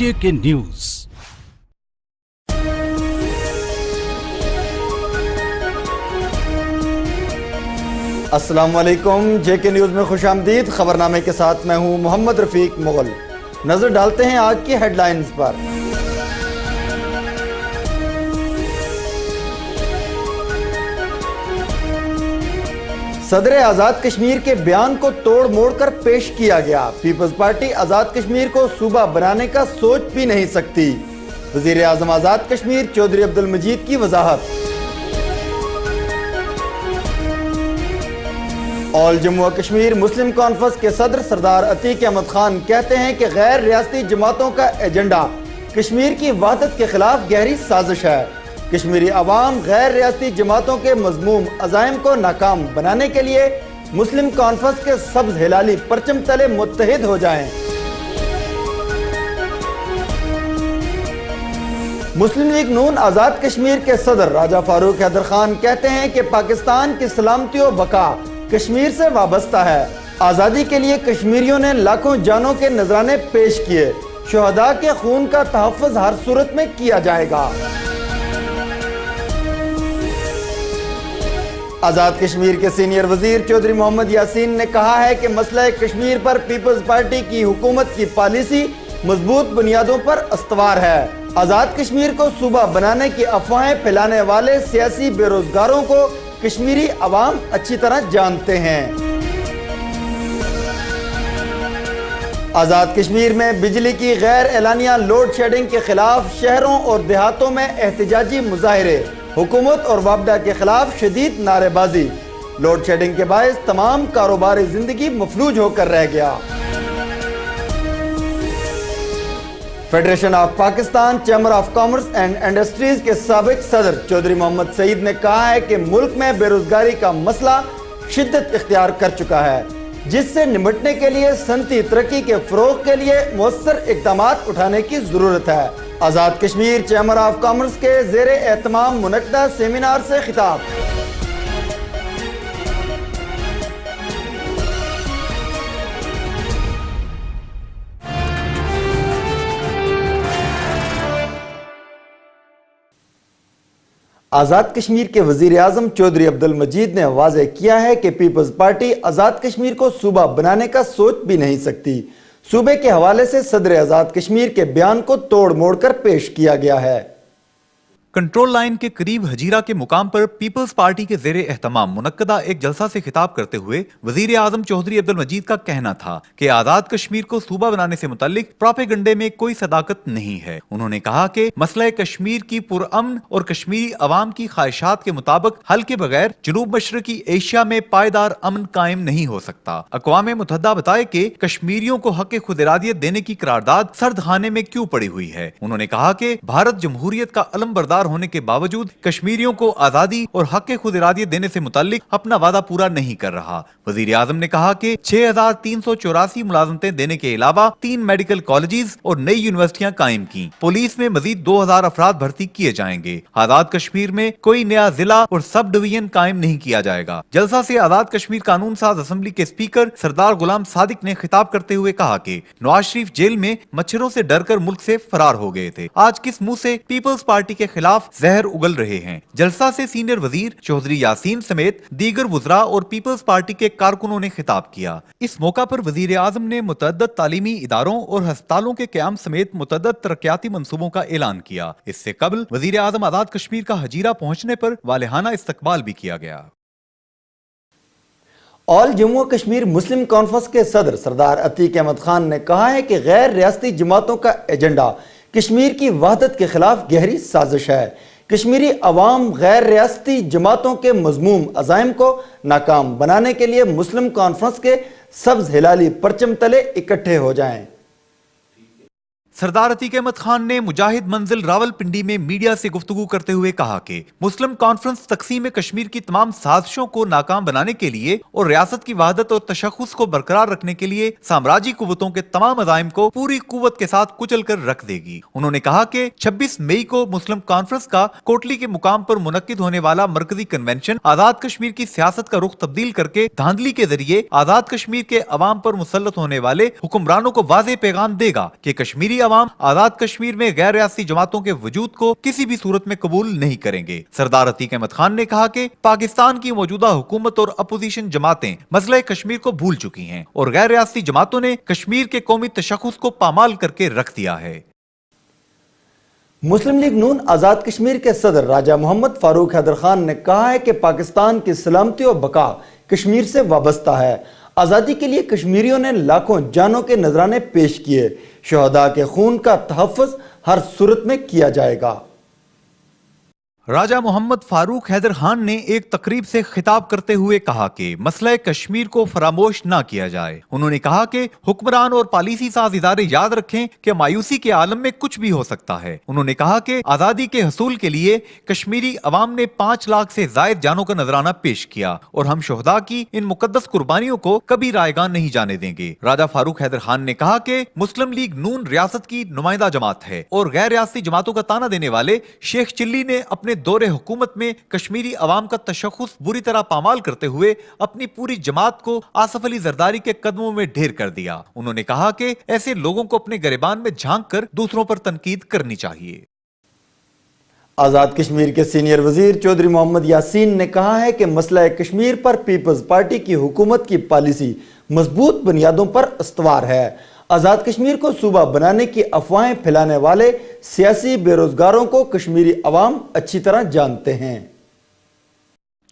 JK news. अस्सलाम वालेकुम, JK news में खुश आमदीद। खबरनामे के साथ मैं हूं मोहम्मद रफीक मुगल। नजर डालते हैं आज की हेडलाइंस पर। सदर आज़ाद कश्मीर के बयान को तोड़ मोड़ कर पेश किया गया। पीपल्स पार्टी आज़ाद कश्मीर को सूबा बनाने का सोच भी नहीं सकती। वज़ीर आज़म आज़ाद कश्मीर चौधरी अब्दुल मजीद की वजाहत। ऑल जम्मू और कश्मीर मुस्लिम कॉन्फ्रेंस के सदर सरदार अतीक अहमद खान कहते हैं कि गैर रियासती जमातों का एजेंडा कश्मीर की वहदत के खिलाफ गहरी साजिश है। कश्मीरी अवाम गैर रियासती जमातों के मज़मूम अज़ाइम को नाकाम बनाने के लिए मुस्लिम कॉन्फ्रेंस के सब्ज़ हिलाली परचम तले मुत्तहिद हो जाएं। मुस्लिम लीग नून आज़ाद कश्मीर के सदर राजा फारूक हैदर खान कहते हैं कि पाकिस्तान की सलामती और बका कश्मीर से वाबस्ता है। आज़ादी के लिए कश्मीरियों ने लाखों जानों के नजराने पेश किए। शुहदा के खून का तहफ़्फ़ुज़ हर सूरत में किया जाएगा। आज़ाद कश्मीर के सीनियर वजीर चौधरी मोहम्मद यासीन ने कहा है कि मसला कश्मीर पर पीपल्स पार्टी की हुकूमत की पॉलिसी मजबूत बुनियादों पर अस्तवार है। आज़ाद कश्मीर को सूबा बनाने की अफवाहें फैलाने वाले सियासी बेरोजगारों को कश्मीरी अवाम अच्छी तरह जानते हैं। आज़ाद कश्मीर में बिजली की गैर एलानिया लोड शेडिंग के खिलाफ शहरों और देहातों में एहतजाजी मुजाहिरे, हुकूमत और वापडा के खिलाफ शदीद नारेबाजी। लोड शेडिंग के बायस तमाम कारोबारी जिंदगी मफलूज होकर रह गया। Federation of Pakistan chamber of commerce and industries के साबिक सदर चौधरी मोहम्मद सईद ने कहा है कि मुल्क में बेरोजगारी का मसला शिद्दत इख्तियार कर चुका है, जिससे निपटने के लिए सनती तरक्की के फरोग के लिए मुअस्सर इक़दामात उठाने की जरूरत है। Azad Kashmir chamber of commerce के ज़ेरे एहतमाम मुनक्कदा सेमिनार से खिताब। आज़ाद कश्मीर के वज़ीर आज़म चौधरी अब्दुल मजीद ने वाज़ेह किया है कि पीपल्स पार्टी आज़ाद कश्मीर को सूबा बनाने का सोच भी नहीं सकती। सूबे के हवाले से सदर आज़ाद कश्मीर के बयान को तोड़ मोड़ कर पेश किया गया है। कंट्रोल लाइन के करीब हजीरा के मुकाम पर पीपल्स पार्टी के ज़ेरे एहतमाम मुनक्कदा एक जलसा से खिताब करते हुए वजीर आजम चौधरी अब्दुल मजीद का कहना था कि आज़ाद कश्मीर को सूबा बनाने से मुताल्लिक प्रोपेगंडे में कोई सदाकत नहीं है। उन्होंने कहा कि मसला कश्मीर की पुरअमन और कश्मीरी अवाम की ख्वाहिशात के मुताबिक हल के बगैर जनूब मशरकी एशिया में पायदार अमन कायम नहीं हो सकता। अक़वाम मुत्तहिदा बताए कि कश्मीरियों को हक खुद इरादियत देने की करारदाद सर्द खाने में क्यों पड़ी हुई है। उन्होंने कहा कि भारत जमहूरियत का अलम बरदार होने के बावजूद कश्मीरियों को आजादी और हक खुद इरादियत देने से मुताल्लिक अपना वादा पूरा नहीं कर रहा। वजीर आजम ने कहा कि 6384 मुलाजमतें देने के अलावा 3 मेडिकल कॉलेजेस और नई यूनिवर्सिटियां कायम की। पुलिस में मजीद 2000 अफराद भर्ती किए जाएंगे। आजाद कश्मीर में कोई नया जिला और सब डिवीजन कायम नहीं किया जाएगा। जलसा से आजाद कश्मीर कानून साज असेंबली के स्पीकर सरदार गुलाम सादिक ने खिताब करते हुए कहा कि नवाज शरीफ जेल में मच्छरों से डरकर मुल्क से फरार हो गए थे। आज किस मुंह से पीपल्स पार्टी के खिलाफ जहर उगल रहे हैं। जलसा से सीनियर वजीर चौधरी यासीन समेत दीगर वुज़रा और पीपल्स पार्टी के कारकुनों ने खिताब किया। इस मौका पर वजीर आजम ने मुतअद्दिद तालीमी इदारों और अस्पतालों के क़याम समेत मुतअद्दिद तरक्याती मंसूबों का ऐलान किया। इससे कबल वजीर आजम आज़ाद कश्मीर का हजीरा पहुंचने पर वालिहाना इस्तकबाल भी किया गया। ऑल जम्मू कश्मीर मुस्लिम कॉन्फ्रेंस के सदर सरदार अतीक अहमद खान ने कहा है कि गैर रियासती जमातों का एजेंडा कश्मीर की वहदत के खिलाफ गहरी साजिश है। कश्मीरी अवाम गैर रियासती जमातों के मज़मूम अज़ाइम को नाकाम बनाने के लिए मुस्लिम कॉन्फ्रेंस के सब्ज़ हिलाली परचम तले इकट्ठे हो जाएं। सरदार अतीक अहमद खान ने मुजाहिद मंजिल रावलपिंडी में मीडिया से गुफ्तगू करते हुए कहा कि मुस्लिम कॉन्फ्रेंस तकसीम कश्मीर की तमाम साजिशों को नाकाम बनाने के लिए और रियासत की वहदत और तशख़्ख़ुस को बरकरार रखने के लिए साम्राज्यी कुव्वतों के तमाम अज़ाइम को पूरी कुव्वत के साथ कुचल कर रख देगी। उन्होंने कहा कि 26 मई को मुस्लिम कॉन्फ्रेंस का कोटली के मुकाम पर मुनक्किद होने वाला मरकजी कन्वेंशन आजाद कश्मीर की सियासत का रुख तब्दील करके धांधली के जरिए आजाद कश्मीर के अवाम पर मुसल्लत होने वाले हुक्मरानों को वाज़ेह पैगाम देगा कि कश्मीरी कश्मीरी अवाम आजाद कश्मीर में गैर रियासती जमातों के वजूद को किसी भी सूरत में कबूल नहीं करेंगे। सरदार अतीक अहमद खान ने कहा कि पाकिस्तान की मौजूदा हुकूमत और अपोजिशन जमातें मसला कश्मीर को भूल चुकी हैं और गैर रियासती जमातों ने कश्मीर के कौमी तशख्खुस को पामाल करके रख दिया है। मुस्लिम लीग नून आज़ाद कश्मीर के सदर राजा मोहम्मद फारूक हैदर खान ने कहा है कि पाकिस्तान की सलामती और बका कश्मीर से वाबस्ता है। आज़ादी के लिए कश्मीरियों ने लाखों जानों के नजराने पेश किए। शहदा के खून का तहफ़्फ़ुज़ हर सूरत में किया जाएगा। राजा मोहम्मद फारूक हैदर खान ने एक तकरीब से खिताब करते हुए कहा कि मसला कश्मीर को फरामोश ना किया जाए। उन्होंने कहा कि हुक्मरान और पॉलिसी साज इदारे याद रखें कि मायूसी के आलम में कुछ भी हो सकता है। उन्होंने कहा कि आजादी के हसूल के लिए कश्मीरी अवाम ने 5 लाख से जायद जानों का नजराना पेश किया और हम शोहदा की इन मुकद्दस कुर्बानियों को कभी रायगा नहीं जाने देंगे। राजा फारूक हैदर खान ने कहा कि मुस्लिम लीग नून रियासत की नुमाइंदा जमात है और गैर रियासती जमातों का ताना देने वाले शेख चिल्ली ने अपने दौरे हुकूमत में कश्मीरी अवाम का तशख्खुस बुरी तरह पामाल करते हुए अपनी पूरी जमात को आसफ अली जरदारी के कदमों में ढेर कर दिया। उन्होंने कहा कि ऐसे लोगों को अपने गिरबान में झांक कर दूसरों पर तनकीद करनी चाहिए। आज़ाद कश्मीर के सीनियर वजीर चौधरी मोहम्मद यासीन ने कहा है कि मसला कश्मीर पर पीपल्स पार्टी की हुकूमत की पॉलिसी मजबूत बुनियादों पर इस्तवार है। आज़ाद कश्मीर को सूबा बनाने की अफवाहें फैलाने वाले सियासी बेरोजगारों को कश्मीरी अवाम अच्छी तरह जानते हैं।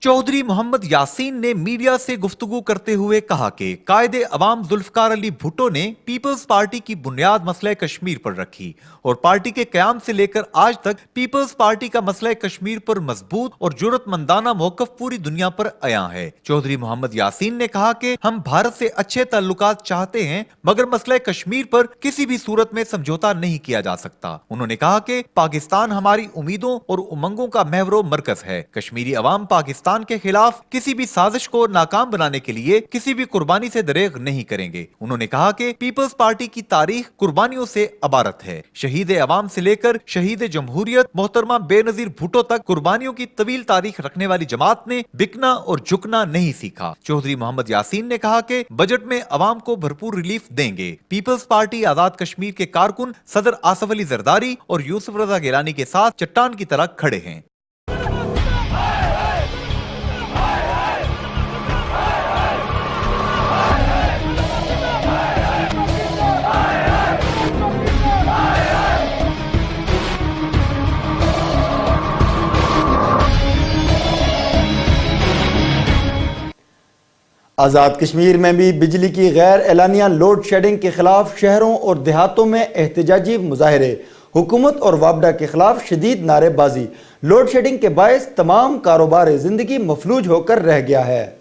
चौधरी मोहम्मद यासीन ने मीडिया से गुफ्तगू करते हुए कहा कि कायदे अवाम जुल्फकार अली भुट्टो ने पीपल्स पार्टी की बुनियाद मसला कश्मीर पर रखी और पार्टी के कयाम से लेकर आज तक पीपल्स पार्टी का मसला कश्मीर पर मजबूत और जुर्रतमंदाना मौकफ पूरी दुनिया पर आया है। चौधरी मोहम्मद यासीन ने कहा कि हम भारत से अच्छे ताल्लुकात चाहते हैं मगर मसला कश्मीर पर किसी भी सूरत में समझौता नहीं किया जा सकता। उन्होंने कहा कि पाकिस्तान हमारी उम्मीदों और उमंगों का महवर मरकज है। कश्मीरी अवाम पाकिस्तान के खिलाफ किसी भी साजिश को नाकाम बनाने के लिए किसी भी कुर्बानी से दरेग नहीं करेंगे। उन्होंने कहा कि पीपल्स पार्टी की तारीख कुर्बानियों से अबारत है। शहीद अवाम से लेकर शहीद जमहूरियत मोहतरमा बेनजीर भुट्टो तक कुर्बानियों की तवील तारीख रखने वाली जमात ने बिकना और झुकना नहीं सीखा। चौधरी मोहम्मद यासीन ने कहा कि बजट में अवाम को भरपूर रिलीफ देंगे। पीपल्स पार्टी आजाद कश्मीर के कारकुन सदर आसफ अली जरदारी और यूसुफ रजा गिलानी के साथ चट्टान की तरह खड़े हैं। आज़ाद कश्मीर में भी बिजली की गैर एलानिया लोड शेडिंग के खिलाफ शहरों और देहातों में एहतजाजी मुजाहरे, हुकूमत और वापडा के खिलाफ शदीद नारेबाजी। लोड शेडिंग के बायस तमाम कारोबार जिंदगी मफलूज होकर रह गया है।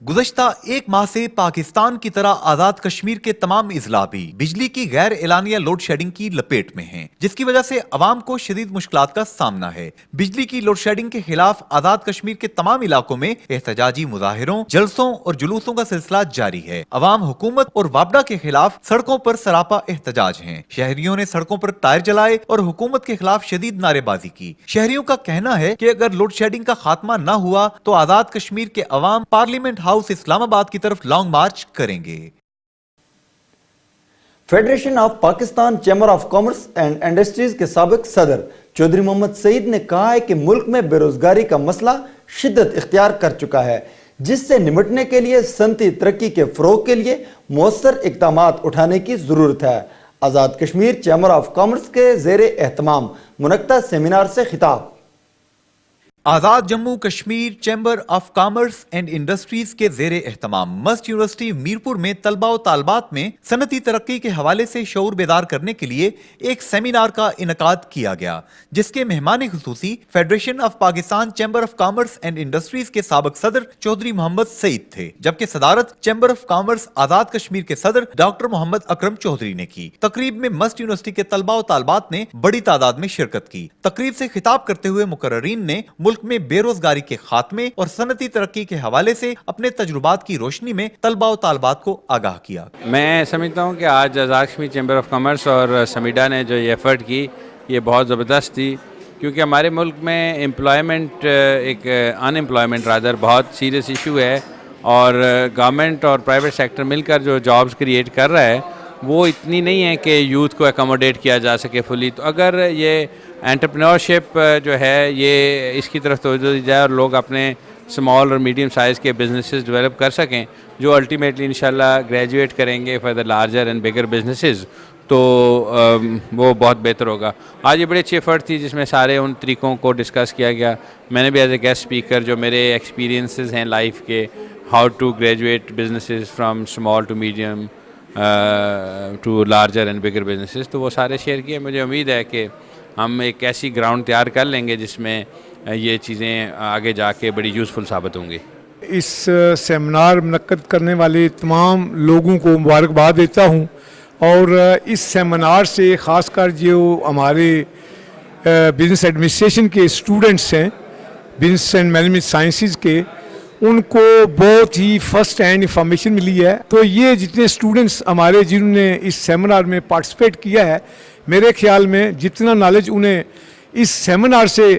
गुज़श्ता 1 माह से पाकिस्तान की तरह आजाद कश्मीर के तमाम इजला भी बिजली की गैर एलानिया लोड शेडिंग की लपेट में हैं, जिसकी वजह से अवाम को शदीद मुश्किलात का सामना है। बिजली की लोड शेडिंग के खिलाफ आजाद कश्मीर के तमाम इलाकों में एहतजाजी मुजाहिरों, जलसों और जुलूसों का सिलसिला जारी है। अवाम हुकूमत और वापडा के खिलाफ सड़कों पर सरापा एहतजाज हैं। शहरियों ने सड़कों पर टायर जलाए और हुकूमत के खिलाफ शदीद नारेबाजी की। शहरियों का कहना है कि अगर लोड शेडिंग का खात्मा न हुआ तो आजाद कश्मीर के अवाम पार्लियामेंट हाउस इस्लामाबाद की तरफ लॉन्ग मार्च करेंगे। Federation of Pakistan chamber of commerce and industries के साबिक सदर चौधरी मोहम्मद सईद ने कहा है कि मुल्क में बेरोजगारी का मसला शिद्दत इख्तियार कर चुका है, जिससे निपटने के लिए सनती तरक्की के फरोग के लिए मौसर इक़दामात उठाने की जरूरत है। Azad Kashmir chamber of commerce के ज़ेरे एहतमाम मुनक्कदा सेमिनार से खिताब। Azad Jammu Kashmir chamber of commerce and industries के ज़ेरे एहतमाम मस्ट यूनिवर्सिटी मीरपुर में तलबा और तालबात में सनती तरक्की के हवाले से शऊर बेदार करने के लिए एक सेमिनार का इनकाद किया गया, जिसके मेहमान खुसूसी federation of Pakistan chamber of commerce and industries के साबिक सदर चौधरी मोहम्मद सईद थे, जबकि सदारत chamber of commerce Azad Kashmir के सदर डॉक्टर मोहम्मद अकरम चौधरी ने की। तकरीब में मस्ट यूनिवर्सिटी के तलबा और तालबात ने बड़ी तादाद में शिरकत की। तकरीब से खिताब करते हुए मुकर्ररीन ने मुल्क में बेरोजगारी के खात्मे और सनती तरक्की के हवाले से अपने तजुर्बात की रोशनी में तलबा और तालबात को आगाह किया। मैं समझता हूँ कि आज आज़ाद कश्मीर चैम्बर ऑफ कॉमर्स और समीडा ने जो ये एफर्ट की ये बहुत ज़बरदस्त थी, क्योंकि हमारे मुल्क में एम्प्लॉयमेंट एक अनएम्प्लॉयमेंट रादर बहुत सीरियस इशू है और गवर्नमेंट और प्राइवेट सेक्टर मिलकर जो जॉब्स क्रिएट कर रहा है وہ اتنی نہیں ہے کہ یوتھ کو اکوموڈیٹ کیا جا سکے فلی. تو اگر یہ انٹرپرینورشپ جو ہے یہ اس کی طرف توجہ دی جائے اور لوگ اپنے اسمال اور میڈیم سائز کے بزنسز ڈیولپ کر سکیں جو الٹیمیٹلی انشاءاللہ گریجویٹ کریں گے for the larger and bigger businesses, تو وہ بہت بہتر ہوگا. آج یہ بڑی اچھی ایفرٹ تھی جس میں سارے ان طریقوں کو ڈسکس کیا گیا. میں نے بھی ایز اے گیسٹ اسپیکر جو میرے ایکسپیرینسز ہیں لائف کے, how to graduate businesses from small to medium to larger and bigger businesses, تو وہ سارے شیئر کیے. مجھے امید ہے کہ ہم ایک ایسی گراؤنڈ تیار کر لیں گے جس میں یہ چیزیں آگے جا کے بڑی یوزفل ثابت ہوں گی. اس سیمینار منعقد کرنے والے تمام لوگوں کو مبارکباد دیتا ہوں, اور اس سیمینار سے خاص کر جو ہمارے بزنس ایڈمنسٹریشن کے اسٹوڈنٹس ہیں, بزنس اینڈ مینجمنٹ سائنسز کے, ان کو بہت ہی فرسٹ ہینڈ انفارمیشن ملی ہے. تو یہ جتنے اسٹوڈنٹس ہمارے جنہوں نے اس سیمینار میں پارٹیسپیٹ کیا ہے, میرے خیال میں جتنا نالج انہیں اس سیمینار سے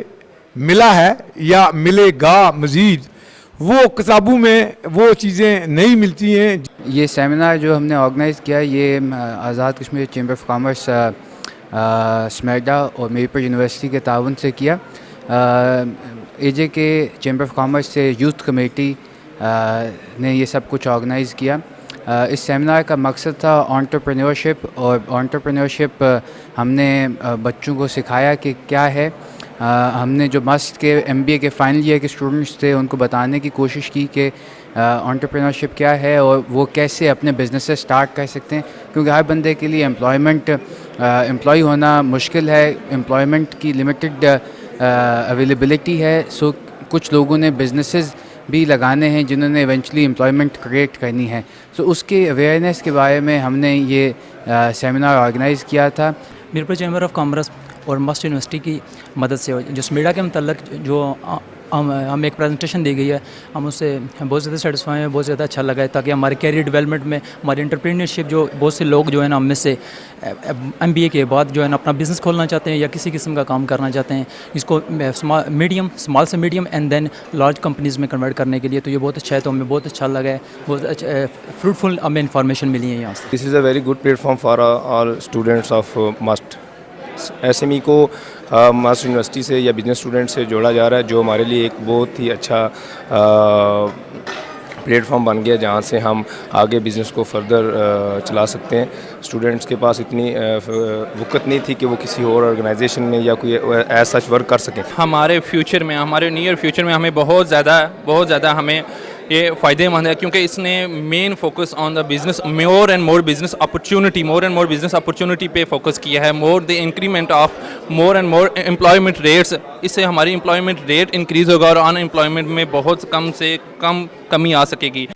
ملا ہے یا ملے گا مزید, وہ کتابوں میں وہ چیزیں نہیں ملتی ہیں. یہ سیمینار جو ہم نے آرگنائز کیا یہ Azad Kashmir chamber of commerce SMEDA اور میرپور یونیورسٹی کے تعاون سے کیا. اے جے کے چیمبر آف کامرس سے یوتھ کمیٹی نے یہ سب کچھ آرگنائز کیا. اس سیمینار کا مقصد تھا انٹرپرینورشپ, اور انٹرپرینورشپ ہم نے بچوں کو سکھایا کہ کیا ہے. ہم نے جو ماسٹ کے ایم بی اے کے فائنل ایئر کے اسٹوڈنٹس تھے ان کو بتانے کی کوشش کی کہ انٹرپرینورشپ کیا ہے اور وہ کیسے اپنے بزنسز سٹارٹ کر سکتے ہیں, کیونکہ ہر بندے کے لیے امپلائی ہونا مشکل ہے, امپلائمنٹ کی لمیٹڈ اویلیبلٹی ہے. سو کچھ لوگوں نے بزنسز بھی لگانے ہیں جنہوں نے ایونچولی امپلائمنٹ کریٹ کرنی ہے. سو اس کے اویئرنیس کے بارے میں ہم نے یہ سیمینار آرگنائز کیا تھا. میرپور چیمبر آف کامرس اور مسٹ یونیورسٹی کی مدد سے جو سمیڈا کے متعلق جو ہم ایک پریزنٹیشن دی گئی ہے, ہم اس سے بہت زیادہ سیٹسفائی ہیں, بہت زیادہ اچھا لگا ہے, تاکہ ہمارے کیریئر ڈیولپمنٹ میں ہماری انٹرپرینرشپ جو بہت سے لوگ جو ہے نا ہم میں سے ایم بی اے کے بعد جو ہے نا اپنا بزنس کھولنا چاہتے ہیں یا کسی قسم کا کام کرنا چاہتے ہیں, اس کو اسمال سے medium and then large companies میں کنورٹ کرنے کے لیے, تو یہ بہت اچھا ہے. تو ہمیں بہت اچھا لگا ہے, بہت اچھا فروٹفل ہمیں انفارمیشن ملی ہے یہاں سے. This is a very good platform for all students of MUST. S M E کو مسٹ یونیورسٹی سے یا بزنس اسٹوڈنٹ سے جوڑا جا رہا ہے, جو ہمارے لیے ایک بہت ہی اچھا پلیٹ فارم بن گیا جہاں سے ہم آگے بزنس کو فردر چلا سکتے ہیں. اسٹوڈنٹس کے پاس اتنی وقت نہیں تھی کہ وہ کسی اور آرگنائزیشن میں یا کوئی ایز سچ ورک کر سکیں. ہمارے فیوچر میں, ہمارے نیئر فیوچر میں ہمیں بہت زیادہ ہمیں یہ فائدے مند ہے, کیونکہ اس نے main focus on the business, more and more business opportunity پہ فوکس کیا ہے. More the increment of more and more employment rates, اس سے ہماری امپلائمنٹ ریٹ انکریز ہوگا اور ان امپلائمنٹ میں بہت کم سے کم کمی آ سکے گی.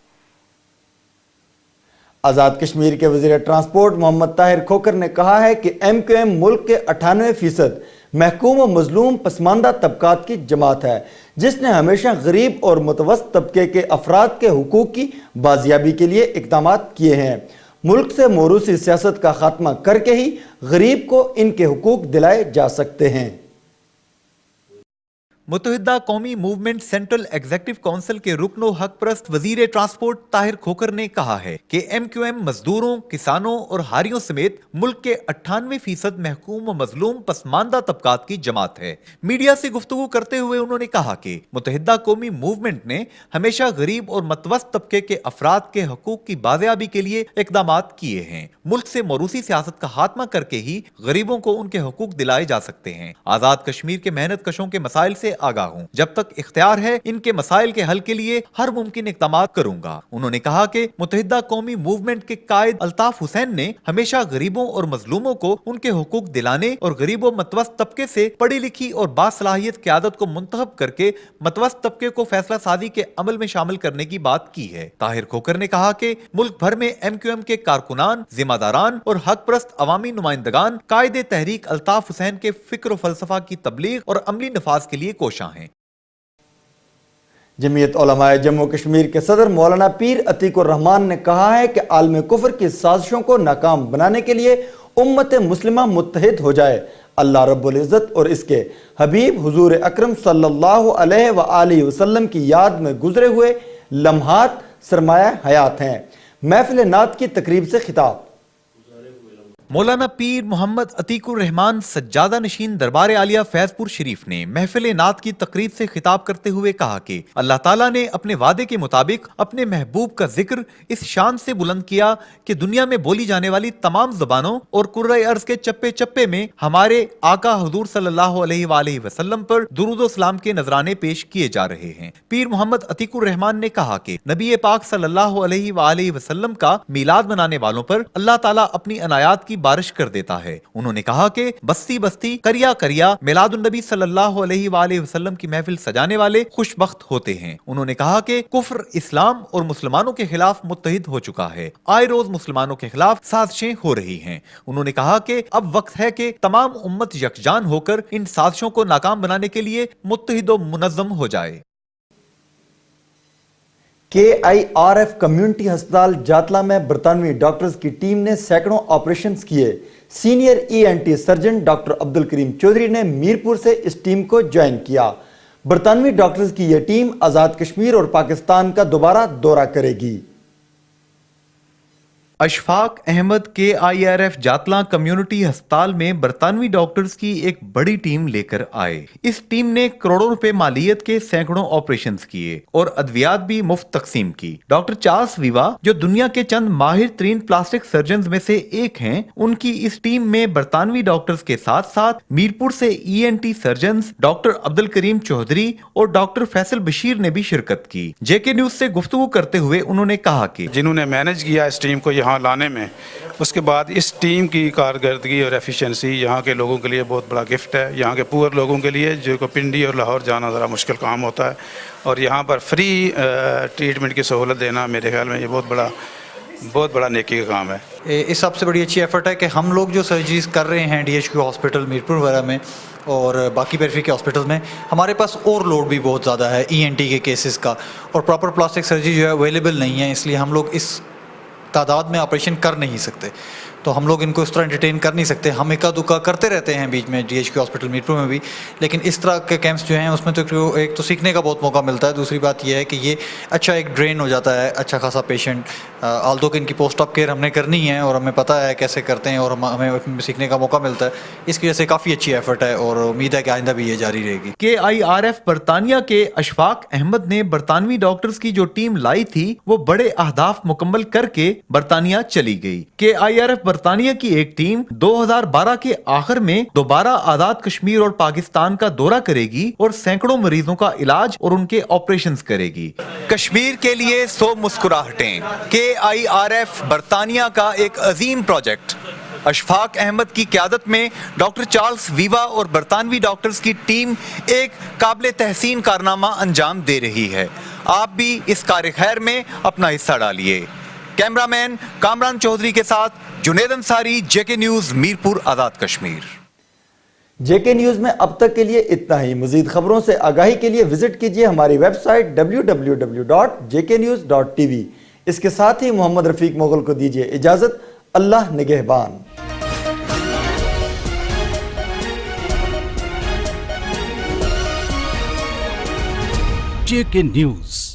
آزاد کشمیر کے وزیر ٹرانسپورٹ محمد طاہر کھوکھر نے کہا ہے کہ ایم کیو ایم ملک کے 98% محکوم و مظلوم پسماندہ طبقات کی جماعت ہے, جس نے ہمیشہ غریب اور متوسط طبقے کے افراد کے حقوق کی بازیابی کے لیے اقدامات کیے ہیں. ملک سے موروثی سیاست کا خاتمہ کر کے ہی غریب کو ان کے حقوق دلائے جا سکتے ہیں. متحدہ قومی موومنٹ سینٹرل ایگزیکٹو کونسل کے رکن و حق پرست وزیر ٹرانسپورٹ طاہر کھوکھر نے کہا ہے کہ ایم کیو ایم مزدوروں, کسانوں اور ہاریوں سمیت ملک کے 98% محکوم و مظلوم پسماندہ طبقات کی جماعت ہے. میڈیا سے گفتگو کرتے ہوئے انہوں نے کہا کہ متحدہ قومی موومنٹ نے ہمیشہ غریب اور متوسط طبقے کے افراد کے حقوق کی بازیابی کے لیے اقدامات کیے ہیں. ملک سے موروثی سیاست کا خاتمہ کر کے ہی غریبوں کو ان کے حقوق دلائے جا سکتے ہیں. آزاد کشمیر کے محنت کشوں کے مسائل سے آگاہ ہوں, جب تک اختیار ہے ان کے مسائل کے حل کے لیے ہر ممکن اقدامات کروں گا. انہوں نے کہا کہ متحدہ قومی موومنٹ کے قائد الطاف حسین نے ہمیشہ غریبوں اور مظلوموں کو ان کے حقوق دلانے اور غریب و متوسط طبقے سے پڑھی لکھی اور باصلاحیت قیادت کو منتخب کر کے متوسط طبقے کو فیصلہ سازی کے عمل میں شامل کرنے کی بات کی ہے. طاہر کھوکھر نے کہا کہ ملک بھر میں ایم کیو ایم کے کارکنان, ذمہ داران اور حق پرست عوامی نمائندگان قائد تحریک الطاف حسین کے فکر و فلسفہ کی تبلیغ اور عملی نفاذ کے لیے کوشاں ہیں. جمعیت علماء جموں کشمیر کے صدر مولانا پیر عتیق الرحمان نے کہا ہے کہ عالم کفر کی سازشوں کو ناکام بنانے کے لیے امت مسلمہ متحد ہو جائے. اللہ رب العزت اور اس کے حبیب حضور اکرم صلی اللہ علیہ وآلہ وسلم کی یاد میں گزرے ہوئے لمحات سرمایہ حیات ہیں. محفل نعت کی تقریب سے خطاب. मौलाना पीर मोहम्मद अतीकुर रहमान सज्जादा नशीन दरबार आलिया फैजपुर शरीफ ने महफिल नात की तकरीब से खिताब करते हुए कहा कि अल्लाह ताला ने अपने वादे के मुताबिक अपने महबूब का जिक्र इस शान से बुलंद किया कि दुनिया में बोली जाने वाली तमाम ज़बानों और कुर्रे अर्ज के चप्पे चप्पे में हमारे आका हुजूर सल्लल्लाहु अलैहि वसल्लम पर दुरूद सलाम के नजराने पेश किए जा रहे हैं। पीर मोहम्मद अतीकुर रहमान ने कहा कि नबी पाक सल्लल्लाहु अलैहि वसल्लम का मीलाद मनाने वालों पर अल्लाह ताला अपनी अनायात की बारिश कर देता है। उन्होंने कहा कि बस्ती बस्ती करिया करिया मिलादुन नबी सल्लल्लाहु अलैहि वसल्लम की महफिल सजाने वाले खुशबख्त होते हैं। उन्होंने कहा कि कुफ्र इस्लाम और मुसलमानों के खिलाफ मुत्तहिद हो चुका है, आए रोज मुसलमानों के खिलाफ साजिशें हो रही हैं। उन्होंने कहा कि अब वक्त है कि तमाम उम्मत यकजान होकर इन साजिशों को नाकाम बनाने के लिए मुत्तहिद और मुनज़्ज़म हो जाए। KIRF कम्युनिटी अस्पताल जातला में बरतानवी डॉक्टर्स की टीम ने सैकड़ों ऑपरेशंस किए। Senior ENT surgeon doctor Abdul Karim Chaudhry ने मीरपुर से इस टीम को ज्वाइन किया। बरतानवी डॉक्टर्स की यह टीम आज़ाद कश्मीर और पाकिस्तान का दोबारा दौरा करेगी। अशफाक अहमद KIRF जातला कम्युनिटी अस्पताल में बरतानवी डॉक्टर्स की एक बड़ी टीम लेकर आए। इस टीम ने करोड़ों रुपए मालियत के सैकड़ों ऑपरेशंस किए और अद्वियात भी मुफ्त तकसीम की। डॉक्टर चार्ल्स वीवा, जो दुनिया के चंद माहिर तरीन प्लास्टिक सर्जन में से एक हैं, उनकी इस टीम में बरतानवी डॉक्टर्स के साथ साथ मीरपुर से ENT surgeon doctor Abdul Karim Chaudhary और डॉक्टर फैसल बशीर ने भी शिरकत की। JK न्यूज से गुफ्तगू करते हुए उन्होंने कहा कि जिन्होंने मैनेज किया इस टीम को यहाँ लाने में, उसके बाद इस टीम की कारकर्दगी और एफिशिएंसी यहाँ के लोगों के लिए बहुत बड़ा गिफ्ट है। यहाँ के पुअर लोगों के लिए जो को पिंडी और लाहौर जाना ज़रा मुश्किल काम होता है, और यहाँ पर फ्री ट्रीटमेंट की सहूलत देना मेरे ख्याल में ये बहुत बड़ा नेकी का काम है। इस सबसे बड़ी अच्छी एफर्ट है कि हम लोग जो सर्जरीज कर रहे हैं DHQ हॉस्पिटल मीरपुर वगैरह में और बाकी पेरिफेरी के हॉस्पिटल्स में, हमारे पास और लोड भी बहुत ज़्यादा है ENT के केसेस का, और प्रॉपर प्लास्टिक सर्जरी जो है अवेलेबल नहीं है, इसलिए हम लोग इस तादाद में ऑपरेशन कर नहीं सकते। तो हम लोग इनको इस तरह एंटरटेन कर नहीं सकते। हम इक्का दुक्का करते रहते हैं बीच में DHQ हॉस्पिटल मीरपुर में भी, लेकिन इस तरह के कैंप्स जो हैं उसमें तो एक तो सीखने का बहुत मौका मिलता है, दूसरी बात यह है कि ये अच्छा एक ड्रेन हो जाता है अच्छा खासा पेशेंट। आल्दो कि इनकी पोस्ट ऑफ केयर हमने करनी है और हमें पता है कैसे करते हैं और हमें सीखने का मौका मिलता है। इसकी वजह से काफ़ी अच्छी एफर्ट है और उम्मीद है कि आइंदा भी ये जारी रहेगी। KIRF बरतानिया के अशफाक अहमद ने बरतानवी डॉक्टर्स की जो टीम लाई थी वो बड़े अहदाफ मुकम्मल करके बरतानिया चली गई। KIRF बरतानिया की एक टीम 2012 के आखिर में दोबारा आजाद कश्मीर और पाकिस्तान का दौरा करेगी और सैकड़ों मरीजों का इलाज और उनके ऑपरेशंस करेगी। कश्मीर के लिए 100 मुस्कुराहटें, KIRF बरतानिया का एक अजीम प्रोजेक्ट। अशफाक अहमद की क़यादत में डॉक्टर चार्ल्स वीवा और बरतानवी डॉक्टर्स की टीम एक काबिल तहसीन कारनामा अंजाम दे रही है। आप भी इस कार्य खैर में अपना हिस्सा डालिए। कैमरामैन कामरान चौधरी के साथ Junaid Ansari, JK news Mirpur, Azad Kashmir. JK news में अब तक के लिए इतना ही। मज़ीद खबरों से आगाही के लिए विजिट कीजिए हमारी वेबसाइट www.jknews.tv। इसके साथ ही मोहम्मद रफीक मुगल को दीजिए इजाज़त। अल्लाह निगहबान। JK news.